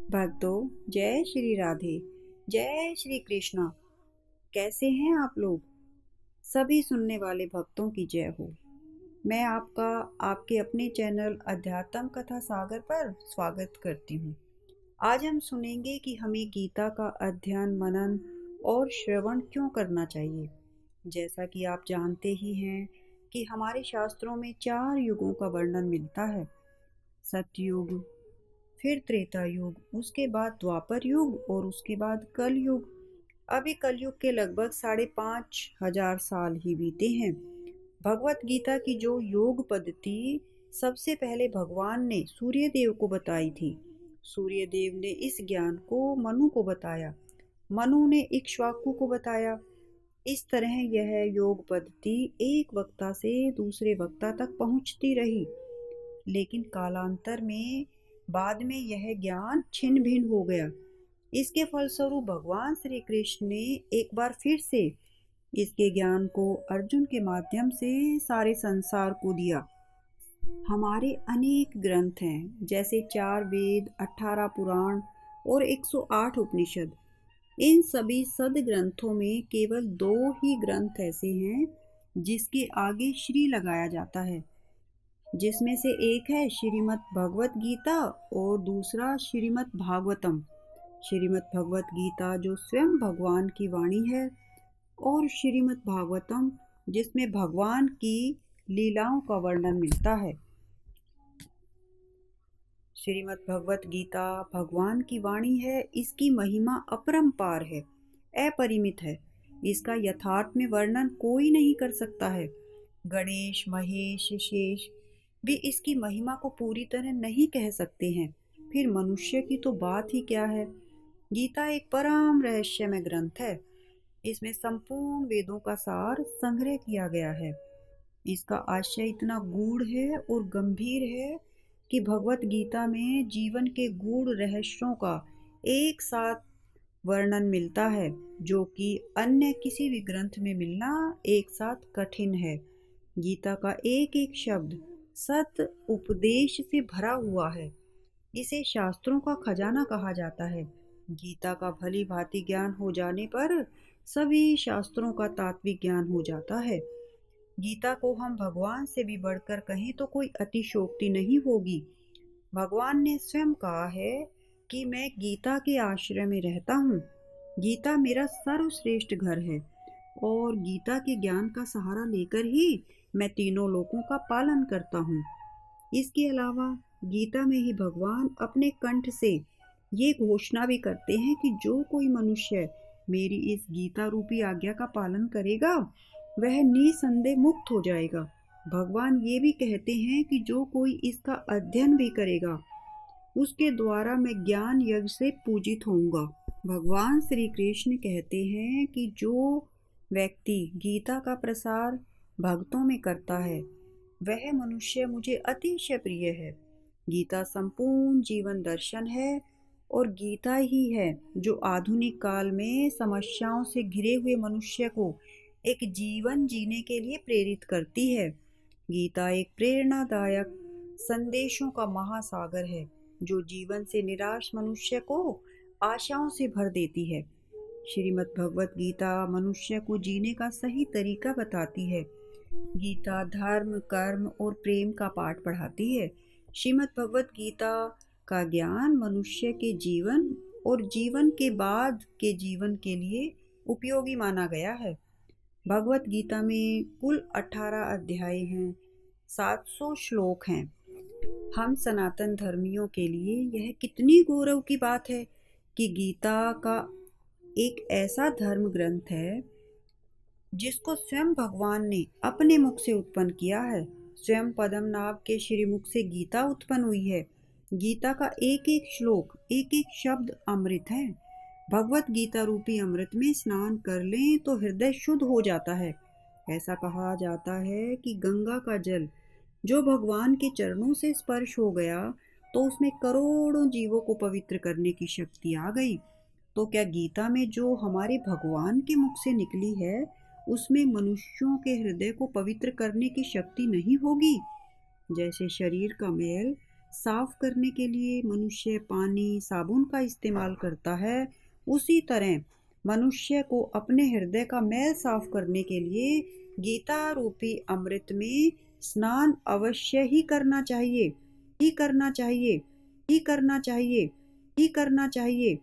भक्तों, जय श्री राधे। जय श्री कृष्णा। कैसे हैं आप लोग? सभी सुनने वाले भक्तों की जय हो। मैं आपका आपके अपने चैनल अध्यात्म कथा सागर पर स्वागत करती हूँ। आज हम सुनेंगे कि हमें गीता का अध्ययन, मनन और श्रवण क्यों करना चाहिए। जैसा कि आप जानते ही हैं कि हमारे शास्त्रों में 4 युगों का वर्णन मिलता है। सतयुग, फिर त्रेता युग, उसके बाद द्वापर युग और उसके बाद कल युग। अभी कलयुग के लगभग 5,500 साल ही बीते हैं। भगवत गीता की जो योग पद्धति सबसे पहले भगवान ने सूर्य देव को बताई थी। सूर्य देव ने इस ज्ञान को मनु को बताया, मनु ने इक्ष्वाकु को बताया। इस तरह यह योग पद्धति एक वक्ता से दूसरे वक्ता तक पहुंचती रही। लेकिन कालांतर में बाद में यह ज्ञान छिन्न भिन्न हो गया। इसके फलस्वरूप भगवान श्री कृष्ण ने एक बार फिर से इसके ज्ञान को अर्जुन के माध्यम से सारे संसार को दिया। हमारे अनेक ग्रंथ हैं, जैसे 4 वेद, 18 पुराण और 108 उपनिषद। इन सभी सद ग्रंथों में केवल 2 ही ग्रंथ ऐसे हैं जिसके आगे श्री लगाया जाता है, जिसमें से एक है श्रीमद् भगवत गीता और दूसरा श्रीमद् भागवतम। श्रीमद् भगवत गीता जो स्वयं भगवान की वाणी है, और श्रीमद् भागवतम जिसमें भगवान की लीलाओं का वर्णन मिलता है। श्रीमद् भगवत गीता भगवान की वाणी है, इसकी महिमा अपरंपार है, अपरिमित है। इसका यथार्थ में वर्णन कोई नहीं कर सकता है। गणेश, महेश, शेष भी इसकी महिमा को पूरी तरह नहीं कह सकते हैं, फिर मनुष्य की तो बात ही क्या है। गीता एक परम रहस्यमय ग्रंथ है। इसमें संपूर्ण वेदों का सार संग्रह किया गया है। इसका आशय इतना गूढ़ है और गंभीर है कि भगवत गीता में जीवन के गूढ़ रहस्यों का एक साथ वर्णन मिलता है, जो कि अन्य किसी भी ग्रंथ में मिलना एक साथ कठिन है। गीता का एक एक शब्द सत उपदेश से भरा हुआ है। इसे शास्त्रों का खजाना कहा जाता है। गीता का भली भांति ज्ञान हो जाने पर सभी शास्त्रों का तात्विक ज्ञान हो जाता है। गीता को हम भगवान से भी बढ़कर कहें तो कोई अतिशयोक्ति नहीं होगी। भगवान ने स्वयं कहा है कि मैं गीता के आश्रय में रहता हूँ। गीता मेरा सर्वश्रेष्ठ घर है और गीता के ज्ञान का सहारा लेकर ही मैं तीनों लोकों का पालन करता हूँ। इसके अलावा गीता में ही भगवान अपने कंठ से ये घोषणा भी करते हैं कि जो कोई मनुष्य मेरी इस गीता रूपी आज्ञा का पालन करेगा वह निसंदेह मुक्त हो जाएगा। भगवान ये भी कहते हैं कि जो कोई इसका अध्ययन भी करेगा उसके द्वारा मैं ज्ञान यज्ञ से पूजित होऊंगा। भगवान श्री कृष्ण कहते हैं कि जो व्यक्ति गीता का प्रसार भक्तों में करता है वह मनुष्य मुझे अतिशय प्रिय है। गीता संपूर्ण जीवन दर्शन है और गीता ही है जो आधुनिक काल में समस्याओं से घिरे हुए मनुष्य को एक जीवन जीने के लिए प्रेरित करती है। गीता एक प्रेरणादायक संदेशों का महासागर है जो जीवन से निराश मनुष्य को आशाओं से भर देती है। श्रीमद् भगवत गीता मनुष्य को जीने का सही तरीका बताती है। गीता धर्म, कर्म और प्रेम का पाठ पढ़ाती है। श्रीमद् भगवत गीता का ज्ञान मनुष्य के जीवन और जीवन के बाद के जीवन के लिए उपयोगी माना गया है। भगवत गीता में कुल 18 अध्याय हैं, 700 श्लोक हैं। हम सनातन धर्मियों के लिए यह कितनी गौरव की बात है कि गीता का एक ऐसा धर्म ग्रंथ है जिसको स्वयं भगवान ने अपने मुख से उत्पन्न किया है। स्वयं पद्मनाभ के श्रीमुख से गीता उत्पन्न हुई है। गीता का एक एक श्लोक, एक एक शब्द अमृत है। भगवत गीता रूपी अमृत में स्नान कर लें तो हृदय शुद्ध हो जाता है। ऐसा कहा जाता है कि गंगा का जल जो भगवान के चरणों से स्पर्श हो गया तो उसमें करोड़ों जीवों को पवित्र करने की शक्ति आ गई। तो क्या गीता में जो हमारे भगवान के मुख से निकली है उसमें मनुष्यों के हृदय को पवित्र करने की शक्ति नहीं होगी? जैसे शरीर का मैल साफ करने के लिए मनुष्य पानी साबुन का इस्तेमाल करता है, उसी तरह मनुष्य को अपने हृदय का मैल साफ करने के लिए गीता रूपी अमृत में स्नान अवश्य ही करना चाहिए, ही करना चाहिए, ही करना चाहिए, ही करना चाहिए।